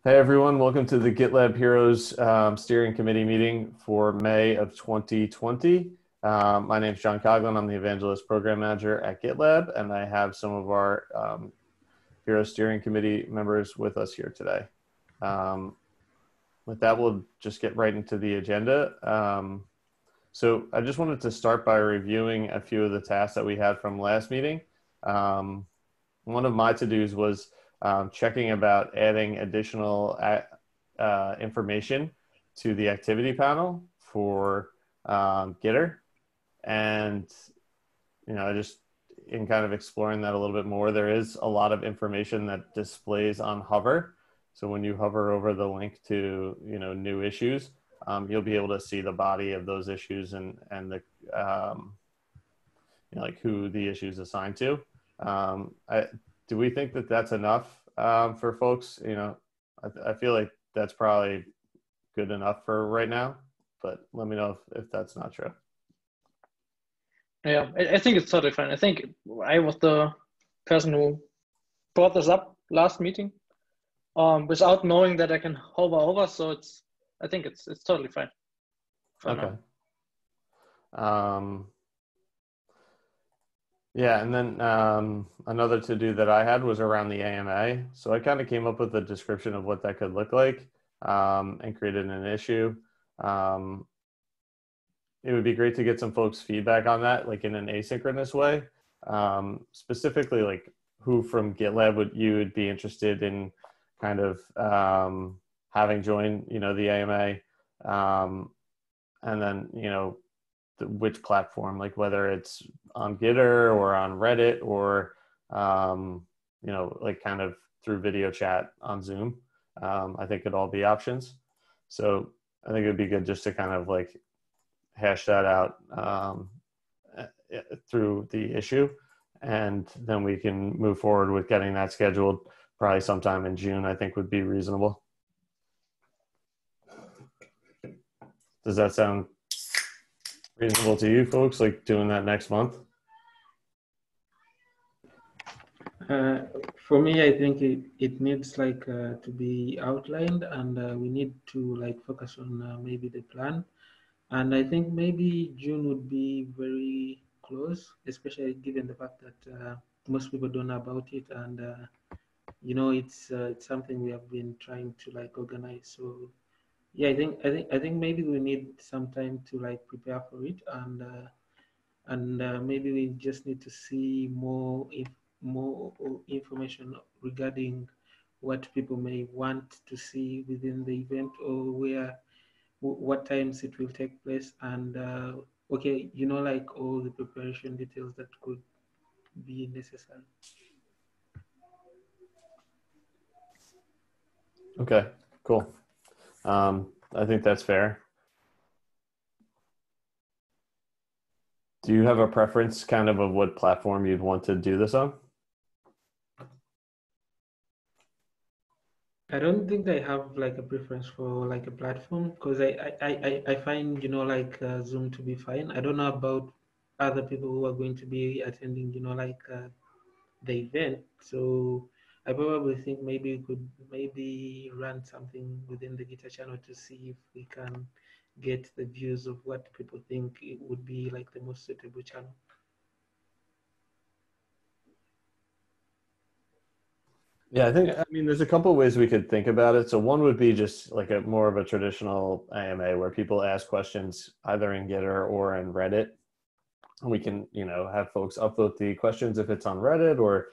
Hey everyone, welcome to the GitLab Heroes steering committee meeting for May of 2020. My name is John Coughlin. I'm the Evangelist Program Manager at GitLab, and I have some of our Heroes steering committee members with us here today. With that, we'll just get right into the agenda. So I just wanted to start by reviewing a few of the tasks that we had from last meeting. One of my to-dos was checking about adding additional information to the activity panel for Gitter. And, just in kind of exploring that a little bit more, there is a lot of information that displays on hover. So when you hover over the link to, new issues, you'll be able to see the body of those issues and the, like who the issue is assigned to. Do we think that that's enough for folks? I feel like that's probably good enough for right now, but let me know if that's not true. Yeah, I think it's totally fine. I think I was the person who brought this up last meeting without knowing that I can hover over. So I think it's totally fine for Okay. now. Yeah, and then another to-do that I had was around the AMA. So I kind of came up with a description of what that could look like and created an issue. It would be great to get some folks' feedback on that, like in an asynchronous way. Specifically, like who from GitLab you would be interested in kind of having join, the AMA, and then, which platform, like whether it's on Gitter or on Reddit or, like kind of through video chat on Zoom. I think it'd all be options. So I think it'd be good just to kind of like hash that out through the issue. And then we can move forward with getting that scheduled probably sometime in June, I think would be reasonable. Does that sound reasonable to you folks, like doing that next month? For me, I think it needs like to be outlined, and we need to like focus on maybe the plan. And I think maybe June would be very close, especially given the fact that most people don't know about it, and it's something we have been trying to like organize. So yeah, I think maybe we need some time to like prepare for it, and maybe we just need to see more information regarding what people may want to see within the event, or what times it will take place, and okay, like all the preparation details that could be necessary. Okay, cool. I think that's fair. Do you have a preference kind of what platform you'd want to do this on? I don't think I have like a preference for like a platform, because I find like Zoom to be fine. I don't know about other people who are going to be attending like the event. So I probably think maybe we could maybe run something within the Gitter channel to see if we can get the views of what people think it would be like the most suitable channel. Yeah, I mean, there's a couple of ways we could think about it. So one would be just like a more of a traditional AMA where people ask questions either in Gitter or in Reddit. We can, have folks upvote the questions if it's on Reddit, or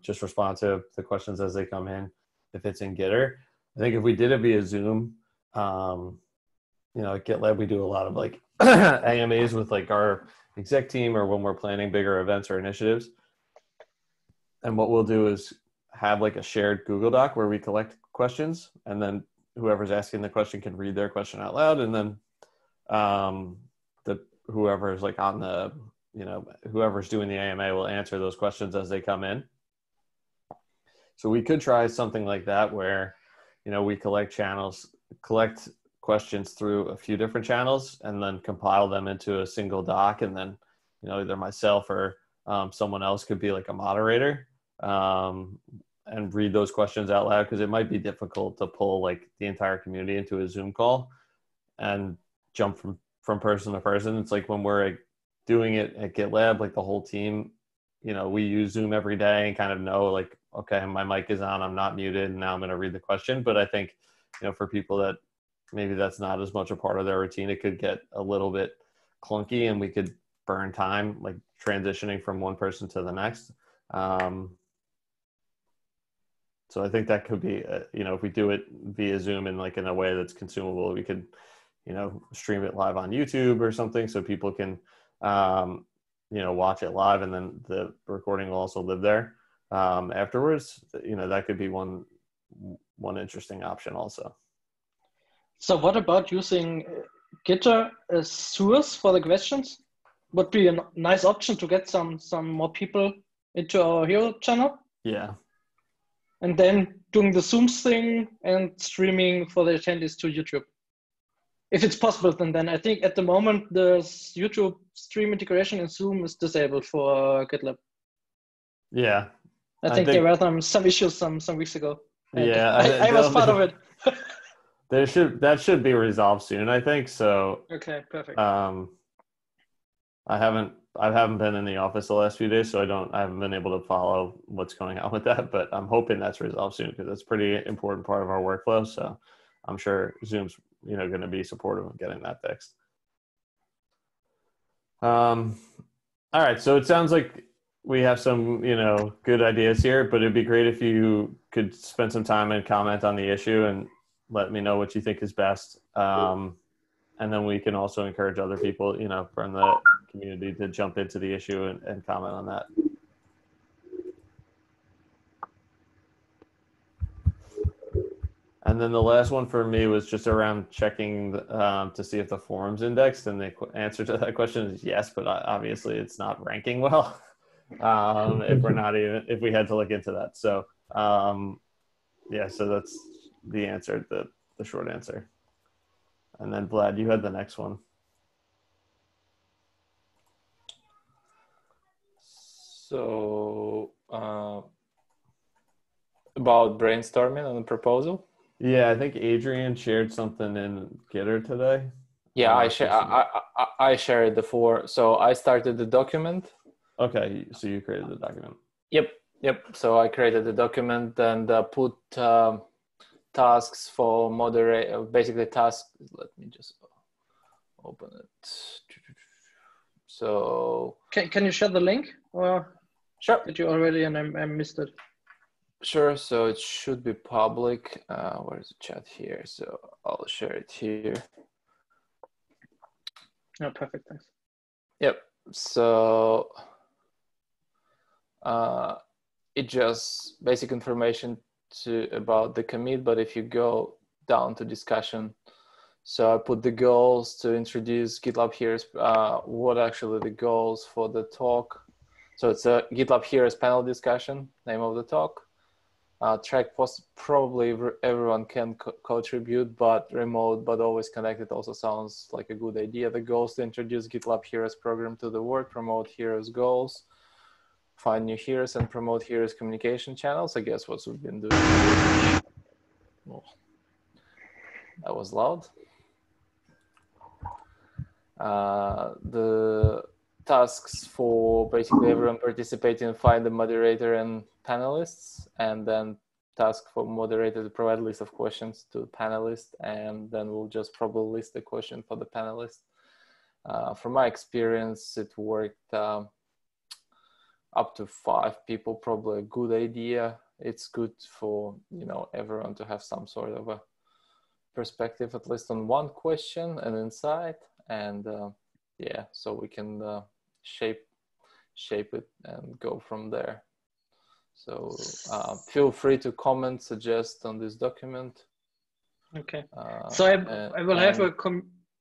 just respond to the questions as they come in if it's in Gitter. I think if we did it via Zoom, at GitLab, we do a lot of like AMAs with like our exec team or when we're planning bigger events or initiatives. And what we'll do is have like a shared Google Doc where we collect questions, and then whoever's asking the question can read their question out loud, and then whoever's like on the, whoever's doing the AMA will answer those questions as they come in. So we could try something like that where, we collect questions through a few different channels and then compile them into a single doc, and then, either myself or someone else could be like a moderator. and read those questions out loud, because it might be difficult to pull like the entire community into a Zoom call and jump from person to person. It's like when we're like, doing it at GitLab, like the whole team, we use Zoom every day and kind of know like, okay, my mic is on, I'm not muted, and now I'm going to read the question. But I think, for people that maybe that's not as much a part of their routine, it could get a little bit clunky and we could burn time like transitioning from one person to the next. So I think that could be, if we do it via Zoom and like in a way that's consumable, we could, stream it live on YouTube or something so people can, watch it live, and then the recording will also live there afterwards. That could be one interesting option also. So what about using Gitter as source for the questions? Would be a nice option to get some more people into our hero channel. Yeah. And then doing the Zoom thing and streaming for the attendees to YouTube. If it's possible, then I think at the moment the YouTube stream integration in Zoom is disabled for GitLab. Yeah. I think there were some issues some weeks ago. Yeah. I was part of it. That should be resolved soon, I think. So okay, perfect. I haven't been in the office the last few days, so I haven't been able to follow what's going on with that, but I'm hoping that's resolved soon, because that's a pretty important part of our workflow. So I'm sure Zoom's, going to be supportive of getting that fixed. All right. So it sounds like we have some, good ideas here, but it'd be great if you could spend some time and comment on the issue and let me know what you think is best. And then we can also encourage other people, from the community to jump into the issue and comment on that. And then the last one for me was just around checking to see if the forum's indexed, and the answer to that question is yes, but obviously it's not ranking well if we had to look into that. So so that's the answer, the short answer. And then Vlad, you had the next one. So about brainstorming on a proposal. Yeah, I think Adrian shared something in Gitter today. Yeah, I shared the four. So I started the document. Okay, so you created the document. Yep. So I created the document and put tasks for moderate. Basically, tasks. Let me just open it. So can you share the link, or sure. Did you already and I missed it? Sure. So it should be public. Where's the chat here? So I'll share it here. Oh, perfect. Thanks. Yep. So it just basic information about the commit. But if you go down to discussion, so I put the goals to introduce GitLab Heroes. What actually the goals for the talk? So it's a GitLab Heroes panel discussion. Name of the talk. Track post, probably everyone can contribute, but remote but always connected also sounds like a good idea. The goals to introduce GitLab Heroes program to the world, promote Heroes goals, find new heroes, and promote Heroes communication channels. I guess what we've been doing. Oh, that was loud. The tasks for basically everyone participating, find the moderator and panelists, and then task for moderator to provide a list of questions to the panelists, and then we'll just probably list the question for the panelists. From my experience, it worked up to 5 people, probably a good idea. It's good for everyone to have some sort of a perspective, at least on one question and insight, and so we can shape it and go from there. So feel free to comment, suggest on this document. Okay. So I will have a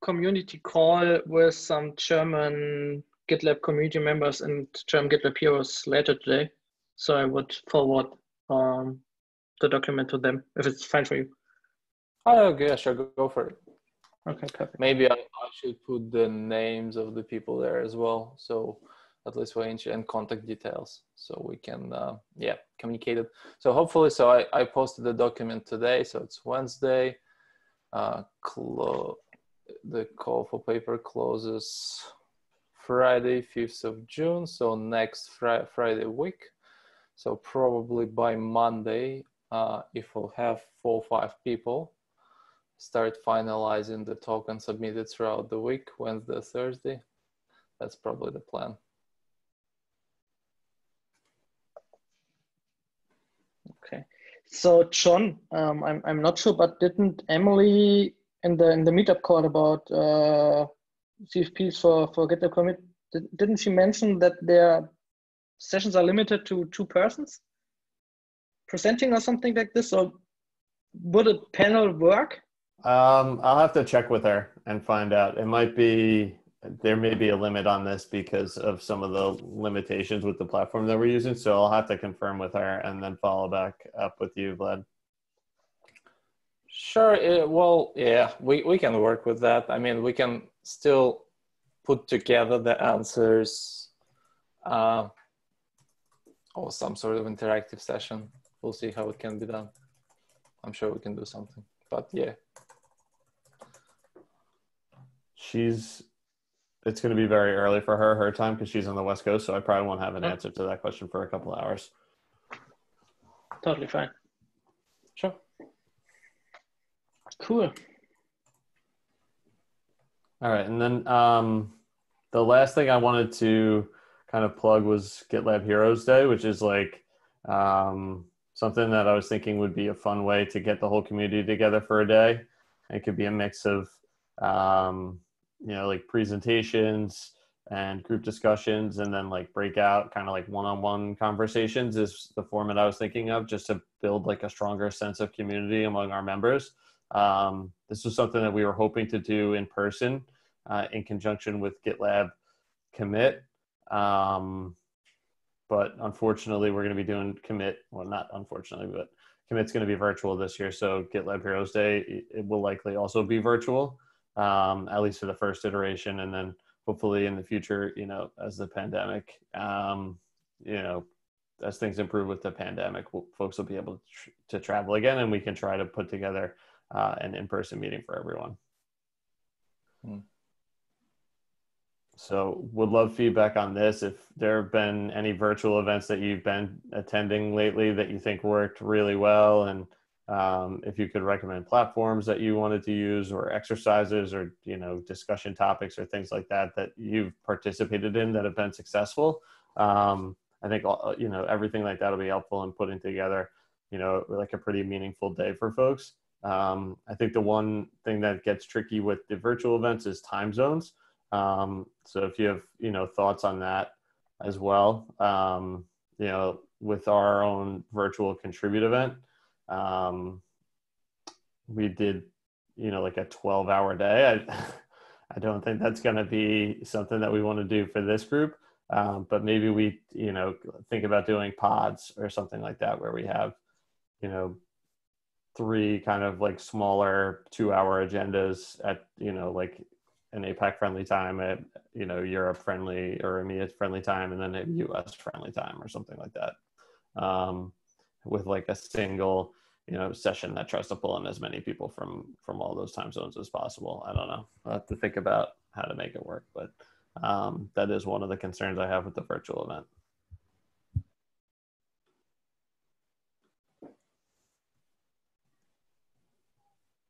community call with some German GitLab community members and German GitLab Heroes later today. So I would forward the document to them if it's fine for you. Oh, okay, sure, go for it. Okay, perfect. Maybe I should put the names of the people there as well. So at least range and contact details, so we can communicate it. So hopefully, I posted the document today, so it's Wednesday. The call for paper closes Friday, 5th of June, so next Friday week. So probably by Monday, if we'll have 4 or 5 people, start finalizing the talk and submit it throughout the week, Wednesday, Thursday. That's probably the plan. Okay. So John, I'm not sure, but didn't Emily in the meetup call about CFPs for GitLab commit, didn't she mention that their sessions are limited to 2 persons presenting or something like this? Or would a panel work? I'll have to check with her and find out. There may be a limit on this because of some of the limitations with the platform that we're using. So I'll have to confirm with her and then follow back up with you, Vlad. Sure. Well, yeah, we can work with that. I mean, we can still put together the answers or some sort of interactive session. We'll see how it can be done. I'm sure we can do something, but yeah. It's going to be very early for her time because she's on the West Coast. So I probably won't have an answer to that question for a couple of hours. Totally fine. Sure. Cool. All right. And then the last thing I wanted to kind of plug was GitLab Heroes Day, which is like something that I was thinking would be a fun way to get the whole community together for a day. It could be a mix of, like presentations and group discussions, and then like breakout kind of like one-on-one conversations is the format I was thinking of, just to build like a stronger sense of community among our members. This was something that we were hoping to do in person in conjunction with GitLab Commit. But unfortunately, we're going to be doing Commit. Well, not unfortunately, but Commit's going to be virtual this year. So GitLab Heroes Day, it will likely also be virtual, at least for the first iteration. And then hopefully in the future, as the pandemic, as things improve with the pandemic, folks will be able to travel again, and we can try to put together an in-person meeting for everyone. So would love feedback on this. If there have been any virtual events that you've been attending lately that you think worked really well, and if you could recommend platforms that you wanted to use, or exercises, or discussion topics or things like that you've participated in that have been successful. I think everything like that will be helpful in putting together like a pretty meaningful day for folks. I think the one thing that gets tricky with the virtual events is time zones. So if you have, thoughts on that as well, with our own virtual contribute event, we did, like a 12-hour day. I don't think that's going to be something that we want to do for this group. But maybe we, think about doing pods or something like that, where we have, 3 kind of like smaller 2-hour agendas at, like an APAC friendly time, at Europe friendly or EMEA friendly time, and then a US friendly time or something like that, with like a single session that tries to pull in as many people from all those time zones as possible. I don't know. I'll have to think about how to make it work, but that is one of the concerns I have with the virtual event.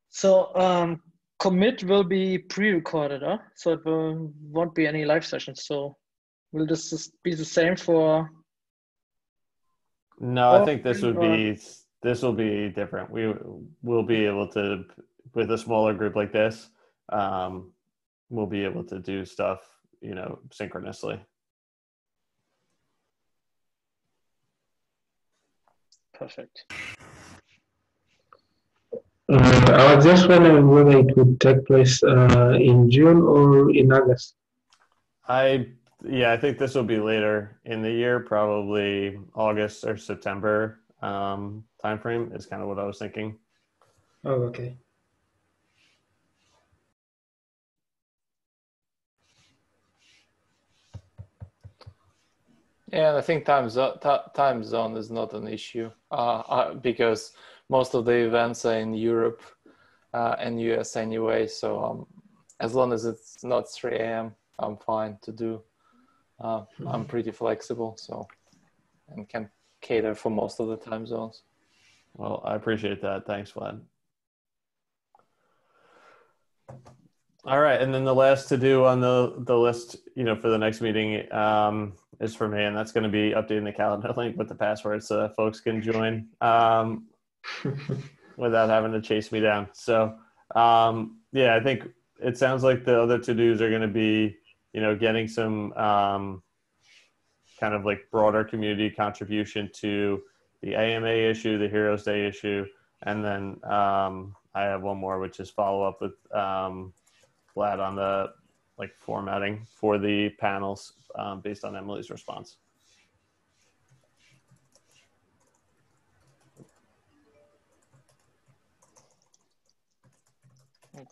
So commit will be pre-recorded, huh? So it won't be any live sessions. So will this be the same for? No, I think this will be different. We will be able to, with a smaller group like this, we'll be able to do stuff, synchronously. Perfect. I was just wondering whether it would take place in June or in August. I think this will be later in the year, probably August or September timeframe is kind of what I was thinking. Oh, okay. Yeah, I think time zone is not an issue because most of the events are in Europe and US anyway. So as long as it's not 3 a.m., I'm fine to do. I'm pretty flexible, so and can cater for most of the time zones. Well, I appreciate that. Thanks, Vlad. All right, and then the last to do on the list, for the next meeting is for me, and that's going to be updating the calendar link with the password so that folks can join without having to chase me down. So, yeah, I think it sounds like the other to-dos are going to be, getting some kind of like broader community contribution to the AMA issue, the Heroes Day issue, and then I have one more, which is follow up with Vlad on the formatting for the panels based on Emily's response.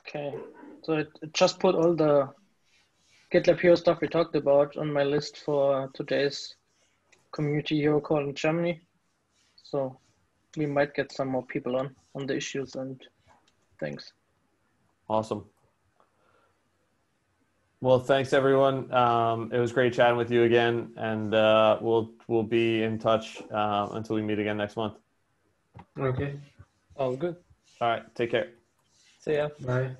Okay, so it just put all the GitLab Hero stuff we talked about on my list for today's community hero call in Germany. So we might get some more people on the issues and things. Awesome. Well, thanks everyone. It was great chatting with you again, and we'll be in touch until we meet again next month. Okay. All good. All right. Take care. See ya. Bye.